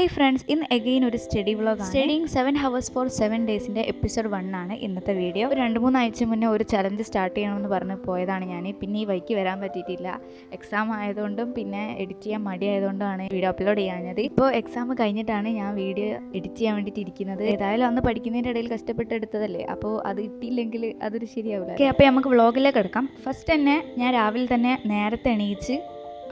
Hi friends, ഇന്ന് again ഒരു study വ്ളോഗാണ്. Studying 7 hours for 7 days episode 1 ആണ് ഇന്നത്തെ വീഡിയോ. 2-3 ആഴ്ച മുന്നേ ഒരു ചലഞ്ച് സ്റ്റാർട്ട് ചെയ്യണമെന്ന് പറഞ്ഞ് പോയതാണ് ഞാൻ. പിന്നെ ഈ വൈക്ക് വരാൻ പറ്റിയിട്ടില്ല. എക്സാം ആയതുകൊണ്ടും പിന്നെ എഡിറ്റ് ചെയ്യാൻ മടിയായതുകൊണ്ടാണ് വീഡിയോ അപ്ലോഡ് ചെയ്യാഞ്ഞത്. ഇപ്പോൾ എക്സാം കഴിഞ്ഞിട്ടാണ് ഞാൻ വീഡിയോ എഡിറ്റ് ചെയ്യാൻ വേണ്ടിയിട്ട് ഇരിക്കുന്നത്. ഏതായാലും അന്ന് പഠിക്കുന്നതിൻ്റെ ഇടയിൽ കഷ്ടപ്പെട്ടെടുത്തതല്ലേ, അപ്പോൾ അത് ഇട്ടില്ലെങ്കിൽ അതൊരു ശരിയാവില്ല. ഓക്കെ, അപ്പോൾ നമുക്ക് വ്ളോഗിലേക്ക് എടുക്കാം. ഫസ്റ്റ് തന്നെ ഞാൻ രാവിലെ തന്നെ നേരത്തെ എണീച്ച്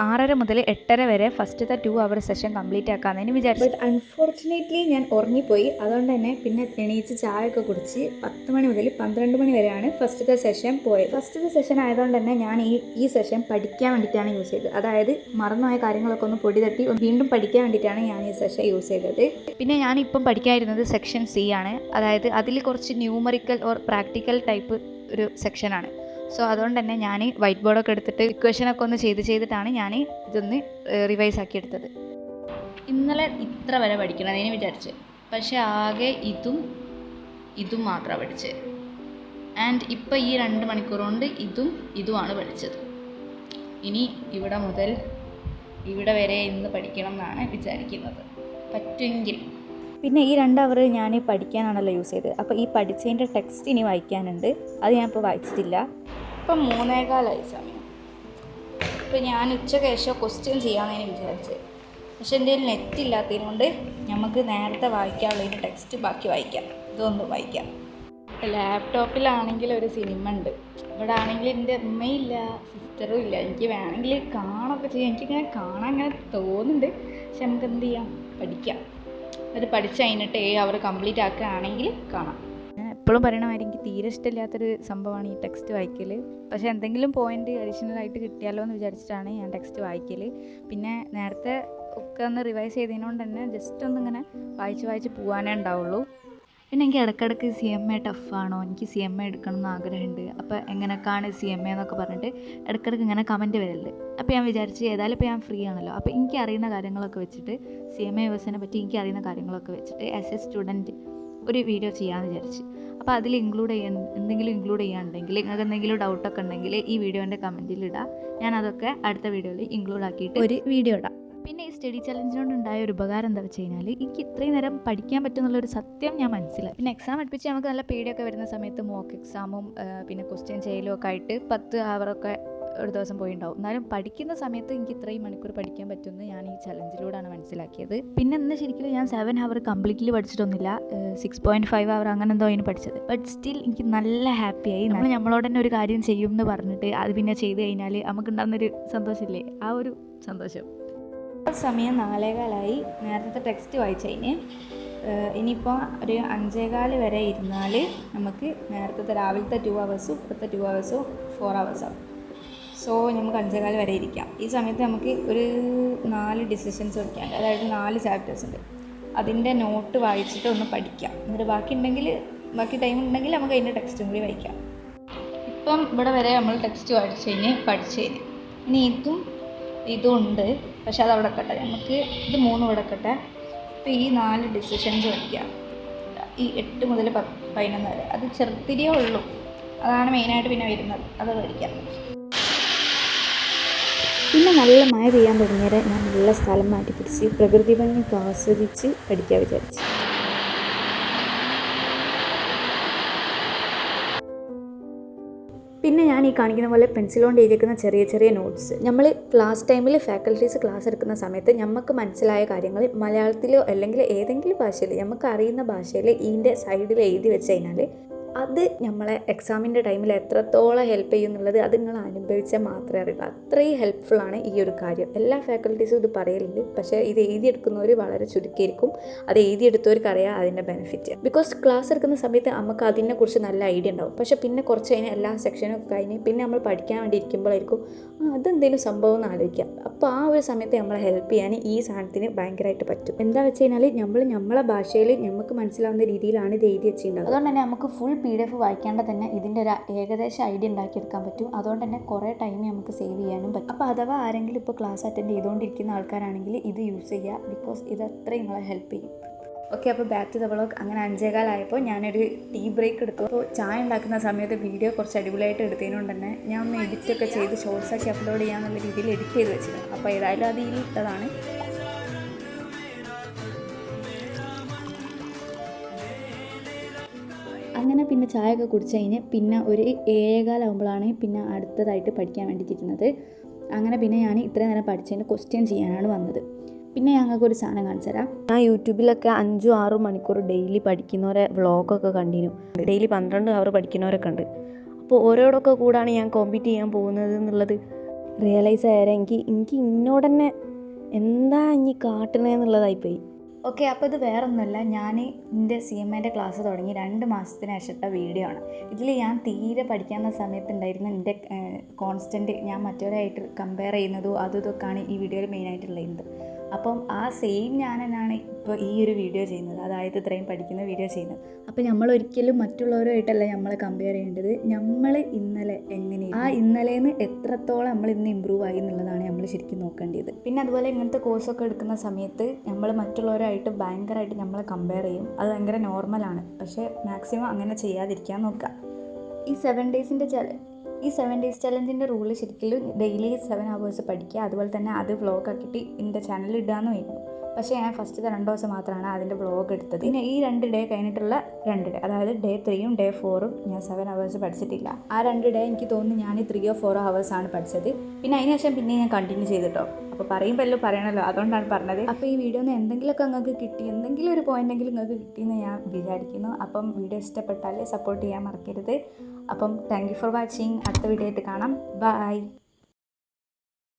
6:30 മുതൽ 8:30 വരെ ഫസ്റ്റത്തെ 2 hour സെഷൻ കംപ്ലീറ്റ് ആക്കാമെന്ന് വിചാരിച്ചു. ബട്ട് അൺഫോർച്ചുനേറ്റ്ലി ഞാൻ ഉറങ്ങിപ്പോയി. അതുകൊണ്ട് തന്നെ പിന്നെ എണീച്ച് ചായയൊക്കെ കുടിച്ച് 10 മണി മുതൽ 12 മണി വരെയാണ് ഫസ്റ്റത്തെ സെഷൻ പോയത്. ഫസ്റ്റത്തെ സെഷൻ ആയതുകൊണ്ട് തന്നെ ഞാൻ ഈ സെഷൻ പഠിക്കാൻ വേണ്ടിയിട്ടാണ് യൂസ് ചെയ്തത്. അതായത് മറന്നുപോയ കാര്യങ്ങളൊക്കെ ഒന്ന് പൊടി തട്ടി വീണ്ടും പഠിക്കാൻ വേണ്ടിയിട്ടാണ് ഞാൻ ഈ സെഷൻ യൂസ് ചെയ്തത്. പിന്നെ ഞാനിപ്പം പഠിക്കാതിരുന്നത് സെക്ഷൻ C ആണ്. അതായത് അതിൽ കുറച്ച് ന്യൂമറിക്കൽ ഓർ പ്രാക്ടിക്കൽ ടൈപ്പ് ഒരു സെക്ഷനാണ്. സോ അതുകൊണ്ട് തന്നെ ഞാൻ വൈറ്റ് ബോർഡൊക്കെ എടുത്തിട്ട് ഇക്വേഷനൊക്കെ ഒന്ന് ചെയ്തിട്ടാണ് ഞാൻ ഇതൊന്ന് റിവൈസ് ആക്കി എടുത്തത്. ഇന്നലെ ഇത്ര വരെ പഠിക്കണമെന്ന് വിചാരിച്ച്, പക്ഷേ ആകെ ഇതും മാത്രമാണ് പഠിച്ചത്. ആൻഡ് ഇപ്പോൾ ഈ 2 മണിക്കൂർ കൊണ്ട് ഇതുമാണ് പഠിച്ചത്. ഇനി ഇവിടെ മുതൽ ഇവിടെ വരെ ഇന്ന് പഠിക്കണം എന്നാണ് വിചാരിക്കുന്നത്, പറ്റുമെങ്കിൽ. പിന്നെ ഈ 2 hour ഞാൻ പഠിക്കാനാണല്ലോ യൂസ് ചെയ്തത്. അപ്പോൾ ഈ പഠിച്ചതിൻ്റെ ടെക്സ്റ്റ് ഇനി വായിക്കാനുണ്ട്. അത് ഞാനിപ്പോൾ വായിച്ചിട്ടില്ല. ഇപ്പം 3:15 സമയം. ഇപ്പോൾ ഞാൻ ഉച്ചയ്ക്ക് ശേഷം ക്വസ്റ്റ്യൻ ചെയ്യാമെന്ന് വിചാരിച്ചത്. പക്ഷെ എൻ്റെ കയ്യിൽ നെറ്റ് ഇല്ലാത്തതിന് കൊണ്ട് നമുക്ക് നേരത്തെ വായിക്കാനുള്ളതിന് ടെക്സ്റ്റ് ബാക്കി വായിക്കാം. ഇതൊന്നും വായിക്കാം. ലാപ്ടോപ്പിലാണെങ്കിൽ ഒരു സിനിമ ഉണ്ട്. ഇവിടെ ആണെങ്കിൽ എൻ്റെ അമ്മയില്ല, സിസ്റ്ററും ഇല്ല. എനിക്ക് വേണമെങ്കിൽ കാണുകയൊക്കെ ചെയ്യാം. എനിക്കിങ്ങനെ കാണാൻ അങ്ങനെ തോന്നുന്നുണ്ട്. പക്ഷെ നമുക്ക് എന്ത് ചെയ്യാം, പഠിക്കാം. അത് പഠിച്ച് കഴിഞ്ഞിട്ട് 7 hour കംപ്ലീറ്റ് ആക്കുകയാണെങ്കിൽ കാണാം. ഞാൻ എപ്പോഴും പറയണമാതിരി എനിക്ക് തീരെ ഇഷ്ടമില്ലാത്തൊരു സംഭവമാണ് ഈ ടെക്സ്റ്റ് വായിക്കൽ. പക്ഷേ എന്തെങ്കിലും പോയിൻ്റ് അഡീഷണൽ ആയിട്ട് കിട്ടിയാലോ എന്ന് വിചാരിച്ചിട്ടാണ് ഞാൻ ടെക്സ്റ്റ് വായിക്കൽ. പിന്നെ നേരത്തെ ഒക്കെ ഒന്ന് റിവൈസ് ചെയ്തതിനോണ്ട് തന്നെ ജസ്റ്റ് ഒന്നിങ്ങനെ വായിച്ച് പോകാനേ ഉണ്ടാവുള്ളൂ. പിന്നെ എനിക്ക് ഇടയ്ക്കിടയ്ക്ക് CMA ടഫാണോ, എനിക്ക് CMA എടുക്കണം എന്ന് ആഗ്രഹമുണ്ട്. അപ്പോൾ എങ്ങനെയൊക്കെയാണ് CMA എന്നൊക്കെ പറഞ്ഞിട്ട് ഇടയ്ക്കിടയ്ക്ക് ഇങ്ങനെ കമൻറ്റ് വരലുണ്ട്. അപ്പോൾ ഞാൻ വിചാരിച്ച് ഏതായാലും ഇപ്പോൾ ഞാൻ ഫ്രീ ആണല്ലോ, അപ്പോൾ എനിക്ക് അറിയുന്ന കാര്യങ്ങളൊക്കെ വെച്ചിട്ട് CMA യൂസിനെ പറ്റി എനിക്ക് അറിയുന്ന കാര്യങ്ങളൊക്കെ വെച്ചിട്ട് ആസ് എ സ്റ്റുഡൻറ്റ് ഒരു വീഡിയോ ചെയ്യാമെന്ന് വിചാരിച്ച്. അപ്പോൾ അതിൽ എന്തെങ്കിലും ഇൻക്ലൂഡ് ചെയ്യാനുണ്ടെങ്കിൽ, നിങ്ങൾക്ക് എന്തെങ്കിലും ഡൗട്ടൊക്കെ ഉണ്ടെങ്കിൽ ഈ വീഡിയോൻ്റെ കമൻറ്റിൽ ഇടാം. ഞാൻ അതൊക്കെ അടുത്ത വീഡിയോയിൽ ഇൻക്ലൂഡ് ആക്കിയിട്ട് ഒരു വീഡിയോ ഇടാം. പിന്നെ ഈ സ്റ്റഡി ചലഞ്ചിനോട് ഉണ്ടായ ഒരു ഉപകാരം എന്താ വെച്ച് കഴിഞ്ഞാൽ എനിക്ക് ഇത്രയും നേരം പഠിക്കാൻ പറ്റുമെന്നുള്ളൊരു സത്യം ഞാൻ മനസ്സിലായി. പിന്നെ എക്സാം അടുപ്പിച്ച് നമുക്ക് നല്ല പേടിയൊക്കെ വരുന്ന സമയത്ത് മോക്ക് എക്സാമും പിന്നെ ക്വസ്റ്റ്യൻ ചെയ്യലും ഒക്കെ ആയിട്ട് 10 hour ഒരു ദിവസം പോയിണ്ടാവും. എന്നാലും പഠിക്കുന്ന സമയത്ത് എനിക്ക് ഇത്രയും മണിക്കൂർ പഠിക്കാൻ പറ്റുമെന്ന് ഞാൻ ഈ ചലഞ്ചിലൂടെയാണ് മനസ്സിലാക്കിയത്. പിന്നെ ഇന്ന് ശരിക്കും ഞാൻ 7 hour കംപ്ലീറ്റ്ലി പഠിച്ചിട്ടൊന്നുമില്ല, 6.5 hour അങ്ങനെ എന്തോ അതിന് പഠിച്ചത്. ബട്ട് സ്റ്റിൽ എനിക്ക് നല്ല ഹാപ്പിയായി. നമ്മളോട് തന്നെ ഒരു കാര്യം ചെയ്യും എന്ന് പറഞ്ഞിട്ട് അത് പിന്നെ ചെയ്ത് കഴിഞ്ഞാൽ നമുക്കുണ്ടാകുന്നൊരു സന്തോഷമില്ലേ, ആ ഒരു സന്തോഷം. സമയം 4:15. നേരത്തെ ടെക്സ്റ്റ് വായിച്ചതിന് ഇനിയിപ്പോൾ ഒരു 5:15 വരെ ഇരുന്നാൽ നമുക്ക് നേരത്തെ രാവിലത്തെ 2 hours ഇപ്പോഴത്തെ 2 hours 4 hours ആവും. സോ നമുക്ക് 5:15 വരെ ഇരിക്കാം. ഈ സമയത്ത് നമുക്ക് ഒരു 4 ഡിസിഷൻസ് പഠിക്കാനുണ്ട്. അതായത് 4 ചാപ്റ്റേഴ്സ് ഉണ്ട്. അതിൻ്റെ നോട്ട് വായിച്ചിട്ട് ഒന്ന് പഠിക്കാം. എന്നിട്ട് ബാക്കി ടൈം ഉണ്ടെങ്കിൽ നമുക്ക് അതിൻ്റെ ടെക്സ്റ്റും കൂടി വായിക്കാം. ഇപ്പം ഇവിടെ വരെ നമ്മൾ ടെക്സ്റ്റ് പഠിച്ചതിന് ഇനി ഇതും ഉണ്ട്. പക്ഷെ അത് അവിടെ കട്ടെ, നമുക്ക് ഇത് 3 ഇവിടെ കട്ടെ. ഇപ്പോൾ ഈ 4 ഡിസിഷൻസ് പഠിക്കാം. ഈ 8 മുതൽ 11 വരെ അത് ചെറുത്തിരിയേ ഉള്ളൂ. അതാണ് മെയിനായിട്ട് പിന്നെ വരുന്നത്, അത് പഠിക്കാം. പിന്നെ നല്ല മഴ പെയ്യാൻ തുടങ്ങിയത് ഞാൻ നല്ല സ്ഥലം മാറ്റി പിടിച്ച് പ്രകൃതി ഭംഗി ആസ്വദിച്ച് പഠിക്കാൻ വിചാരിച്ചു. പിന്നെ ഞാൻ ഈ കാണിക്കുന്ന പോലെ പെൻസിൽ കൊണ്ട് എഴുതിക്കുന്ന ചെറിയ നോട്ട്സ് നമ്മൾ ക്ലാസ് ടൈമിൽ ഫാക്കൽറ്റീസ് ക്ലാസ് എടുക്കുന്ന സമയത്ത് നമുക്ക് മനസ്സിലായ കാര്യങ്ങൾ മലയാളത്തിലോ അല്ലെങ്കിൽ ഏതെങ്കിലും ഭാഷയിൽ നമുക്ക് അറിയുന്ന ഭാഷയിൽ ഇതിൻ്റെ സൈഡിൽ എഴുതി വെച്ച് കഴിഞ്ഞാൽ അത് നമ്മളെ എക്സാമിൻ്റെ ടൈമിൽ എത്രത്തോളം ഹെൽപ്പ് ചെയ്യും എന്നുള്ളത് അത് നിങ്ങൾ അനുഭവിച്ചാൽ മാത്രമേ അറിയുള്ളൂ. അത്രയും ഹെൽപ്ഫുള്ളാണ് ഈ ഒരു കാര്യം. എല്ലാ ഫാക്കൽറ്റീസും ഇത് പറയലുണ്ട്, പക്ഷേ ഇത് എഴുതിയെടുക്കുന്നവർ വളരെ ചുരുക്കിയിരിക്കും. അത് എഴുതിയെടുത്തവർക്ക് അറിയാം അതിൻ്റെ ബെനിഫിറ്റ്. ബിക്കോസ് ക്ലാസ് എടുക്കുന്ന സമയത്ത് നമുക്ക് അതിനെക്കുറിച്ച് നല്ല ഐഡിയ ഉണ്ടാവും. പക്ഷേ പിന്നെ കുറച്ച് കഴിഞ്ഞ് എല്ലാ സെക്ഷനും ഒക്കെ കഴിഞ്ഞ് പിന്നെ നമ്മൾ പഠിക്കാൻ വേണ്ടി ഇരിക്കുമ്പോഴായിരിക്കും അതെന്തെങ്കിലും സംഭവം എന്ന് ആലോചിക്കാം. അപ്പോൾ ആ ഒരു സമയത്ത് നമ്മളെ ഹെൽപ്പ് ചെയ്യാൻ ഈ സാധനത്തിന് ഭയങ്കരമായിട്ട് പറ്റും. എന്താ വെച്ച് കഴിഞ്ഞാൽ നമ്മളെ ഭാഷയിൽ നമുക്ക് മനസ്സിലാവുന്ന രീതിയിലാണ് ഇത് എഴുതി വെച്ചിട്ടുണ്ടാവും. അതുകൊണ്ട് തന്നെ നമുക്ക് ഫുൾ PDF വായിക്കാണ്ട് തന്നെ ഇതിൻ്റെ ഒരു ഏകദേശം ഐഡിയ ഉണ്ടാക്കിയെടുക്കാൻ പറ്റും. അതുകൊണ്ട് തന്നെ കുറേ ടൈം നമുക്ക് സേവ് ചെയ്യാനും പറ്റും. അപ്പോൾ അഥവാ ആരെങ്കിലും ഇപ്പോൾ ക്ലാസ് അറ്റൻഡ് ചെയ്തുകൊണ്ടിരിക്കുന്ന ആൾക്കാരാണെങ്കിൽ ഇത് യൂസ് ചെയ്യുക. ബിക്കോസ് ഇത് അത്രയും നിങ്ങളെ ഹെൽപ്പ് ചെയ്യും. ഓക്കെ, അപ്പോൾ ബാക്ക് ടു ദ വ്ളോഗ്. അങ്ങനെ 5:15 ആയപ്പോൾ ഞാനൊരു ടീ ബ്രേക്ക് എടുത്തു. അപ്പോൾ ചായ ഉണ്ടാക്കുന്ന സമയത്ത് വീഡിയോ കുറച്ച് അടിപൊളിയായിട്ട് എടുത്തതിനോണ്ട് തന്നെ ഞാൻ ഒന്ന് എഡിറ്റൊക്കെ ചെയ്ത് ഷോർട്സാക്കി അപ്ലോഡ് ചെയ്യാമെന്നുള്ള രീതിയിൽ എഡിറ്റ് ചെയ്ത് വെച്ചിരുന്നു. അപ്പോൾ ഏതായാലും അത് ഇതിൽ ഇട്ടതാണ്. അങ്ങനെ പിന്നെ ചായയൊക്കെ കുടിച്ച് കഴിഞ്ഞ് പിന്നെ ഒരു 7:15 പിന്നെ അടുത്തതായിട്ട് പഠിക്കാൻ വേണ്ടിയിട്ടിരുന്നത്. അങ്ങനെ പിന്നെ ഞാൻ ഇത്രയും നേരം പഠിച്ചതിന് ക്വസ്റ്റ്യൻ ചെയ്യാനാണ് വന്നത്. പിന്നെ ഞങ്ങൾക്കൊരു സാധനം കാണിച്ചു തരാം. ഞാൻ യൂട്യൂബിലൊക്കെ 5-6 മണിക്കൂർ ഡെയിലി പഠിക്കുന്നവരെ വ്ളോഗൊക്കെ കണ്ടിരുന്നു. ഡെയിലി 12 അവർ പഠിക്കുന്നവരൊക്കെ ഉണ്ട്. അപ്പോൾ ഓരോടൊക്കെ കൂടാണ് ഞാൻ കോമ്പീറ്റ് ചെയ്യാൻ പോകുന്നത് എന്നുള്ളത് റിയലൈസ് ആയാലും എനിക്ക് എന്നോട് തന്നെ എന്താ ഇനി കാട്ടണേന്നുള്ളതായിപ്പോയി. ഓക്കെ, അപ്പോൾ ഇത് വേറൊന്നുമല്ല, ഞാൻ എൻ്റെ CMAൻ്റെ ക്ലാസ് തുടങ്ങി 2 മാസത്തിന് ശേഷത്തെ വീഡിയോ ആണ്. ഇതിൽ ഞാൻ തീരെ പഠിക്കാവുന്ന സമയത്തുണ്ടായിരുന്ന എൻ്റെ കോൺസ്റ്റൻറ്റ് ഞാൻ മറ്റവരായിട്ട് കമ്പയർ ചെയ്യുന്നതും അതും ഇതൊക്കെയാണ് ഈ വീഡിയോയിൽ മെയിനായിട്ടുള്ളത്. അപ്പം ആ സെയിം ഞാൻ തന്നെയാണ് ഇപ്പോൾ ഈ ഒരു വീഡിയോ ചെയ്യുന്നത്, അതായത് ഇത്രയും പഠിക്കുന്ന വീഡിയോ ചെയ്യുന്നത്. അപ്പോൾ നമ്മൾ ഒരിക്കലും മറ്റുള്ളവരുമായിട്ടല്ല നമ്മളെ കമ്പയർ ചെയ്യേണ്ടത്. നമ്മൾ ഇന്നലെ എങ്ങനെയാണ് ആ ഇന്നലേന്ന് എത്രത്തോളം നമ്മൾ ഇന്ന് ഇമ്പ്രൂവ് ആയി എന്നുള്ളതാണ് നമ്മൾ ശരിക്കും നോക്കേണ്ടത്. പിന്നെ അതുപോലെ ഇങ്ങനത്തെ കോഴ്സൊക്കെ എടുക്കുന്ന സമയത്ത് നമ്മൾ മറ്റുള്ളവരായിട്ട് ഭയങ്കരമായിട്ട് നമ്മളെ കമ്പയർ ചെയ്യും. അത് ഭയങ്കര നോർമലാണ്. പക്ഷേ മാക്സിമം അങ്ങനെ ചെയ്യാതിരിക്കാൻ നോക്കുക. ഈ 7 ഡേയ്സ് ചലഞ്ചിൻ്റെ റൂള് ശരിക്കും ഡെയിലി 7 hours പഠിക്കുക, അതുപോലെ തന്നെ അത് വ്ളോഗ് ആക്കിയിട്ട് എൻ്റെ ചാനലിൽ ഇടാമെന്ന് വരുന്നു. പക്ഷേ ഞാൻ ഫസ്റ്റത്തെ 2 ദിവസം മാത്രമാണ് അതിൻ്റെ വ്ളോഗ് എടുത്തത്. പിന്നെ ഈ 2 ഡേ കഴിഞ്ഞിട്ടുള്ള 2 ഡേ, അതായത് Day 3 Day 4 ഞാൻ 7 hours പഠിച്ചിട്ടില്ല. ആ 2 ഡേ എനിക്ക് തോന്നുന്നു ഞാൻ 3 or 4 hours ആണ് പഠിച്ചത്. പിന്നെ അതിന് ശേഷം പിന്നെ ഞാൻ കണ്ടിന്യൂ ചെയ്തിട്ടോ. അപ്പോൾ പറയുമ്പോൾ എല്ലാം പറയണമല്ലോ, അതുകൊണ്ടാണ് പറഞ്ഞത്. അപ്പോൾ ഈ വീഡിയോ നിന്ന് എന്തെങ്കിലുമൊക്കെ നിങ്ങൾക്ക് കിട്ടി, എന്തെങ്കിലും ഒരു പോയിൻ്റെങ്കിലും നിങ്ങൾക്ക് കിട്ടിയെന്ന് ഞാൻ വിചാരിക്കുന്നു. അപ്പം വീഡിയോ ഇഷ്ടപ്പെട്ടാൽ സപ്പോർട്ട് ചെയ്യാൻ മറക്കരുത്. അപ്പം താങ്ക് യു ഫോർ വാച്ചിങ്. അടുത്ത വീഡിയോ ആയിട്ട് കാണാം. ബൈ.